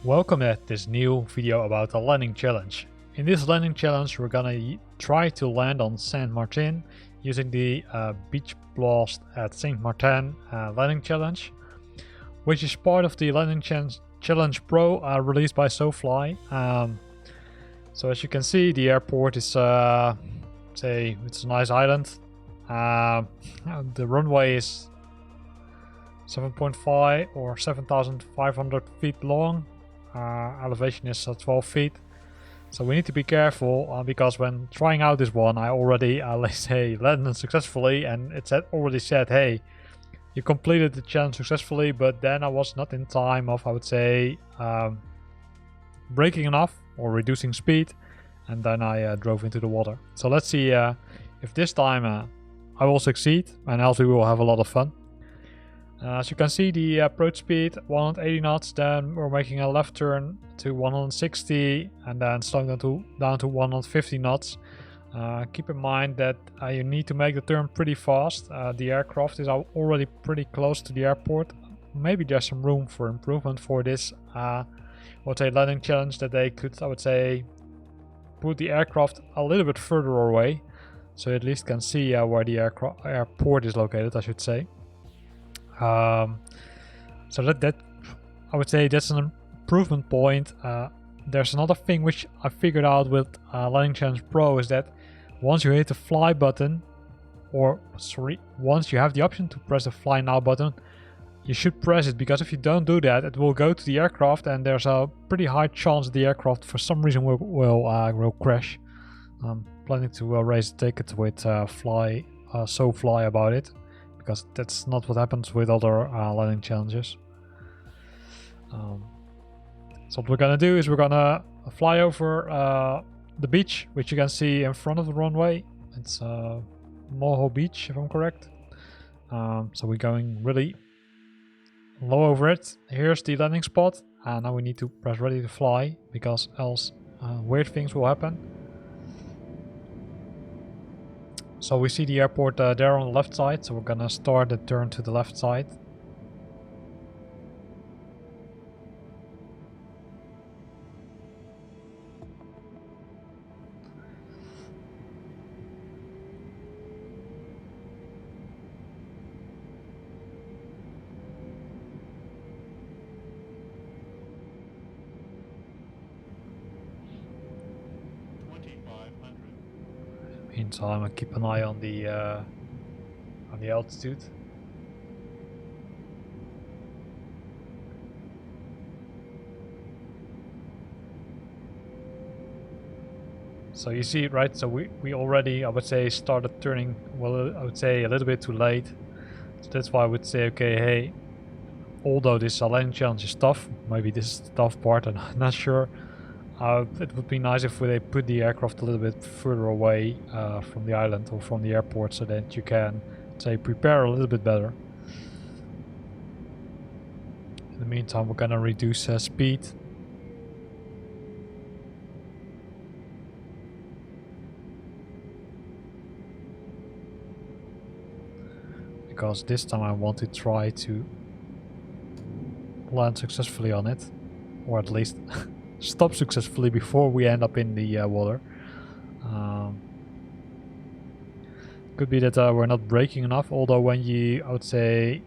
Welcome at this new video about the landing challenge. In this landing challenge we're gonna try to land on Saint Martin using the Beach Blast at Saint Martin landing challenge, which is part of the landing challenge Pro released by SoFly. So as you can see, the airport is it's a nice island. The runway is 7.5 or 7,500 feet long. Elevation is 12 feet, so we need to be careful because when trying out this one I already let's say landed successfully, and it already said, hey, you completed the challenge successfully, but then I was not in time of, I would say, braking enough or reducing speed, and then I drove into the water. So let's see if this time I will succeed, and else we will have a lot of fun. As you can see, the approach speed 180 knots, then we're making a left turn to 160 and then slowing down to 150 knots. Keep in mind that you need to make the turn pretty fast. The aircraft is already pretty close to the airport. Maybe there's some room for improvement for this landing challenge, that they could, I would say, put the aircraft a little bit further away, so you at least can see where the airport is located, I should say. So that I would say that's an improvement point. There's another thing which I figured out with Landing Challenge Pro, is that once you hit the fly button, once you have the option to press the fly now button, you should press it, because if you don't do that, it will go to the aircraft and there's a pretty high chance the aircraft for some reason will crash. I'm planning to raise a ticket with SoFly about it, because that's not what happens with other landing challenges. So what we're gonna do is we're gonna fly over the beach, which you can see in front of the runway. It's Moho Beach, if I'm correct. So we're going really low over it. Here's the landing spot, and now we need to press ready to fly, because else weird things will happen. So we see the airport there on the left side, so we're gonna start the turn to the left side. Meantime, I keep an eye on the altitude. So you see, right? So we already, I would say, started turning. Well, I would say a little bit too late. So that's why I would say, okay, hey, although this landing challenge is tough, maybe this is the tough part, I'm not sure. It would be nice if they put the aircraft a little bit further away from the island or from the airport, so that you can, say, prepare a little bit better. In the meantime, we're gonna reduce speed. Because this time I want to try to land successfully on it, or at least stop successfully before we end up in the water. Could be that we're not braking enough, although when you, I would say,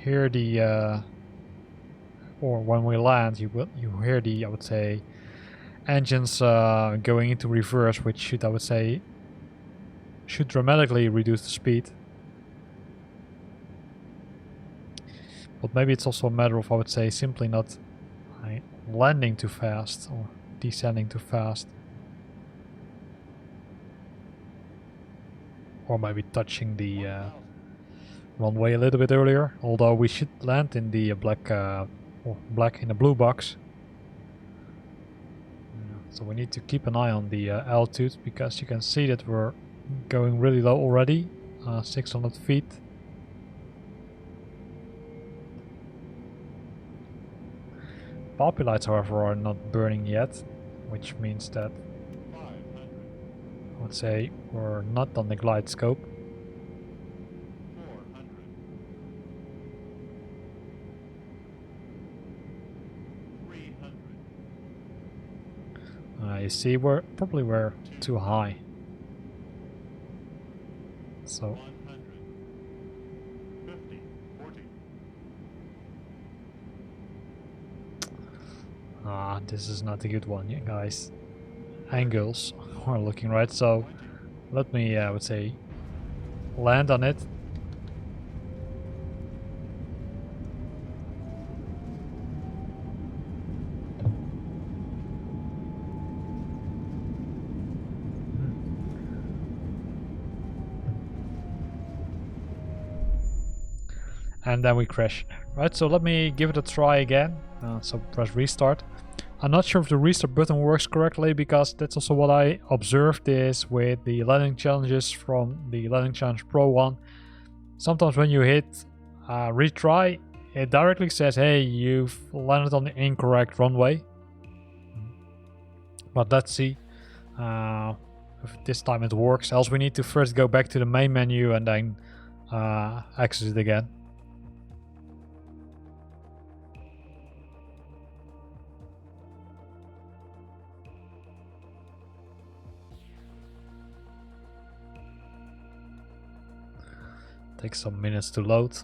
hear the or when we land, you hear the, I would say, engines going into reverse, which should, I would say, should dramatically reduce the speed. But maybe it's also a matter of, I would say, simply not landing too fast or descending too fast, or maybe touching the runway a little bit earlier. Although we should land in the black in the blue box. So we need to keep an eye on the altitude, because you can see that we're going really low already, 600 feet. Bumpy lights, however, are not burning yet, which means that I would say we're not on the glide scope. You see, we're probably too high. So 150, 40. this is not a good one, yeah, guys. Angles are looking right, so let me, I would say, land on it. And then we crash. Right, so let me give it a try again. So press restart. I'm not sure if the restart button works correctly, because that's also what I observed is with the landing challenges from the Landing Challenge Pro one. Sometimes when you hit retry, it directly says, hey, you've landed on the incorrect runway. But let's see if this time it works. Else we need to first go back to the main menu and then exit it again. Takes some minutes to load.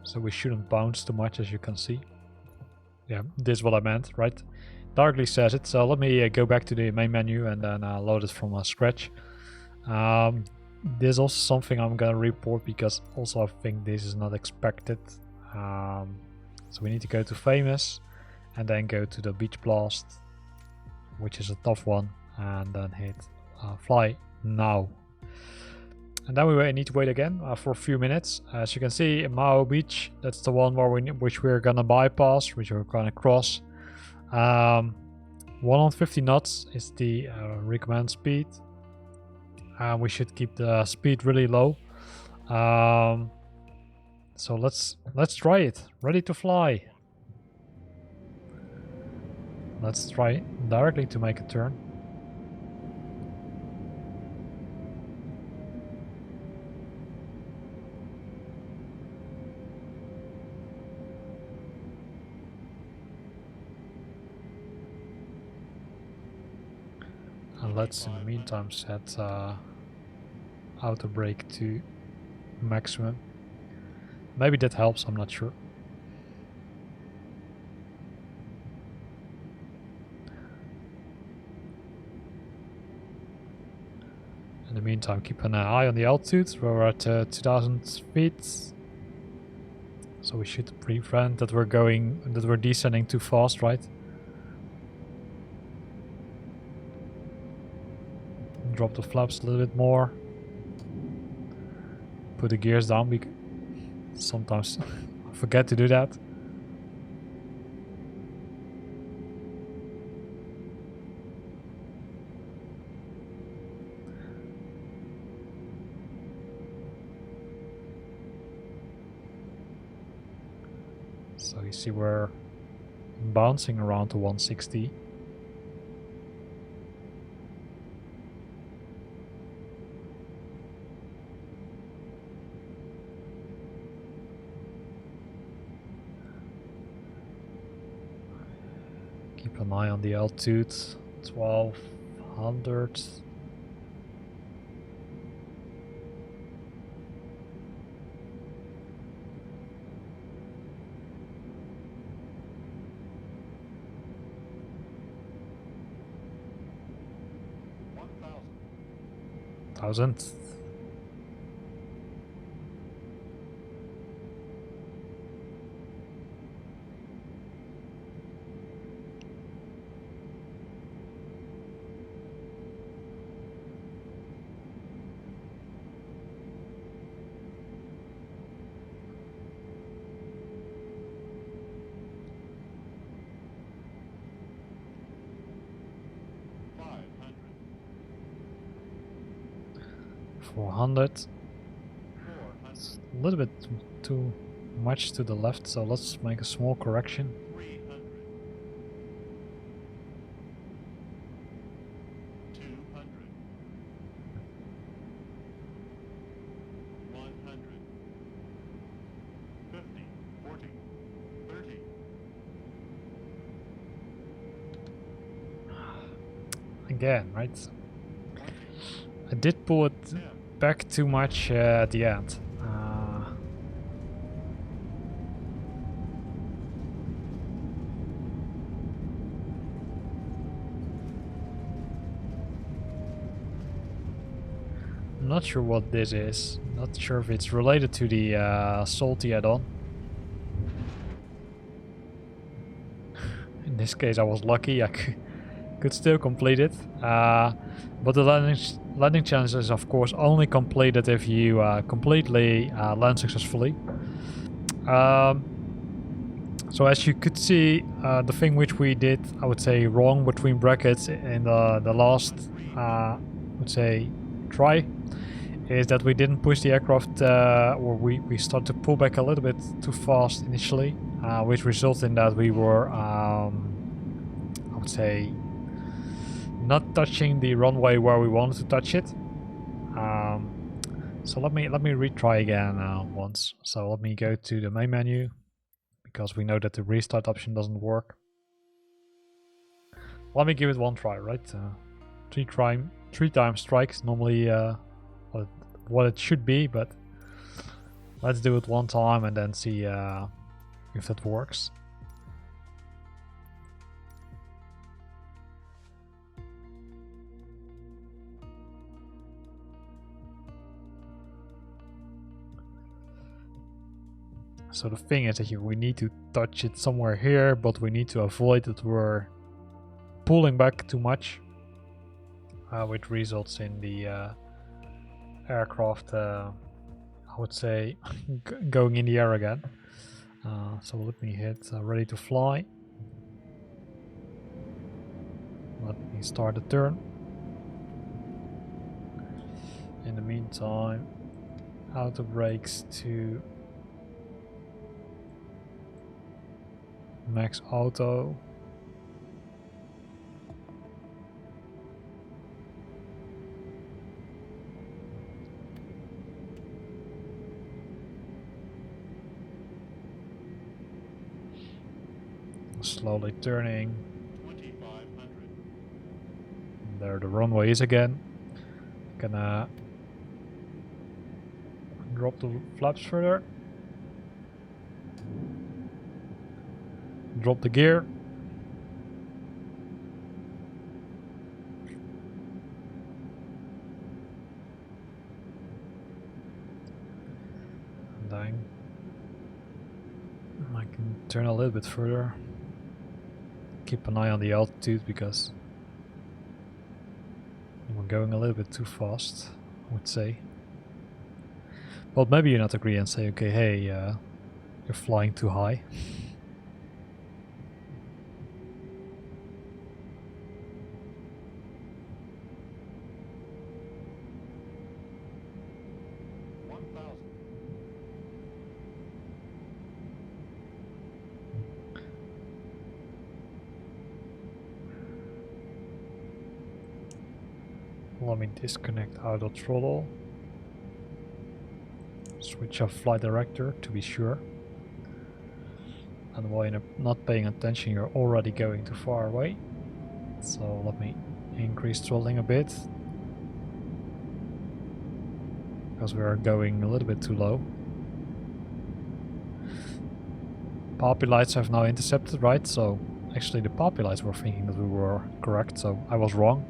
So we shouldn't bounce too much, as you can see. Yeah, this is what I meant, right? Directly says it. So let me go back to the main menu and then load it from scratch. There's also something I'm gonna report, because also I think this is not expected. So we need to go to famous and then go to the beach blast, which is a tough one, and then hit fly now. And then we need to wait again for a few minutes. As you can see, Mao Beach, that's the one which we're gonna bypass, which we're gonna cross. 150 knots is the recommended speed. We should keep the speed really low. So let's try it. Ready to fly. Let's try directly to make a turn. And let's in the meantime set auto brake to maximum. Maybe that helps, I'm not sure. In the meantime, keep an eye on the altitude. We're at 2000 feet. So we should prevent that we're descending too fast, right? Drop the flaps a little bit more. Put the gears down, because sometimes I forget to do that. So you see we're bouncing around to 160. Keep an eye on the altitude, 1200. Thousand. $400. It's a little bit too much to the left, so let's make a small correction. 300. 200. 100. 50. 40. again, right? I did pull it back too much at the end. I'm not sure what this is. Not sure if it's related to the salty add-on. In this case I was lucky, I could still complete it. But the landing challenge is of course only completed if you completely land successfully. So as you could see, the thing which we did, I would say, wrong between brackets in the last, I would say, try, is that we didn't push the aircraft, or we started to pull back a little bit too fast initially, which resulted in that we were, I would say, not touching the runway where we wanted to touch it. So let me retry again once. So let me go to the main menu, because we know that the restart option doesn't work. Let me give it one try, right? Three times strikes normally what it should be, but let's do it one time and then see if that works. So the thing is that we need to touch it somewhere here, but we need to avoid that we're pulling back too much, which results in the aircraft, I would say, going in the air again. So let me hit ready to fly. Let me start the turn. In the meantime, auto brakes to max auto. Slowly turning. 2500. There the runway is again. Gonna drop the flaps further. Drop the gear. And then I can turn a little bit further. Keep an eye on the altitude because we're going a little bit too fast, I would say. Well, maybe you not agree and say, okay, hey, you're flying too high. Let me disconnect auto throttle. Switch off flight director to be sure. And while you're not paying attention, you're already going too far away. So let me increase throttling a bit, because we are going a little bit too low. Poppy lights have now intercepted, right? So actually the poppy lights were thinking that we were correct, so I was wrong.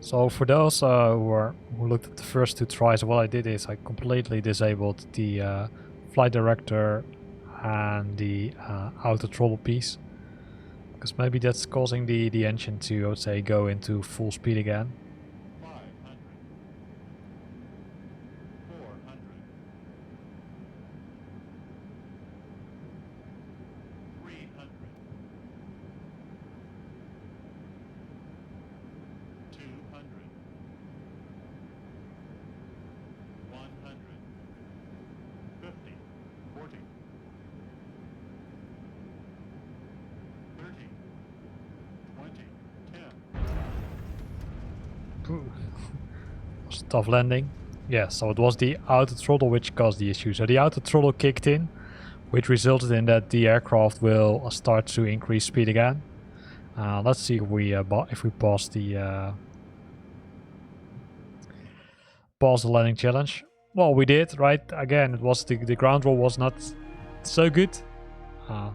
So for those who looked at the first two tries, what I did is I completely disabled the flight director and the auto throttle piece, because maybe that's causing the engine to, I would say, go into full speed again. 500. 400. 300. 200. 100. 50. 40. 30. 20. 10. Ooh. Was a tough landing. Yeah, so it was the auto throttle which caused the issue. So the auto throttle kicked in which resulted in that the aircraft will start to increase speed again. Let's see if we pause the landing challenge. Well, we did, right? Again, it was the ground roll was not so good.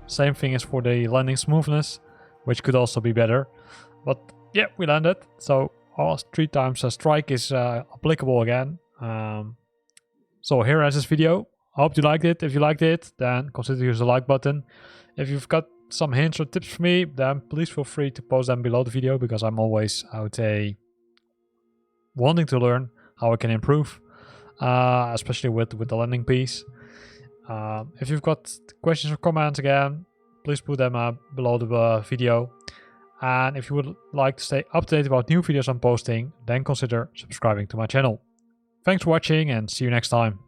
Same thing as for the landing smoothness, which could also be better. But yeah, we landed. So our 3 times strike is applicable again. So here is this video. I hope you liked it. If you liked it, then consider use the like button. If you've got some hints or tips for me, then please feel free to post them below the video, because I'm always wanting to learn how I can improve, especially with the landing piece. If you've got questions or comments, again, please put them below the video. And if you would like to stay up to date about new videos I'm posting, then consider subscribing to my channel. Thanks for watching and see you next time.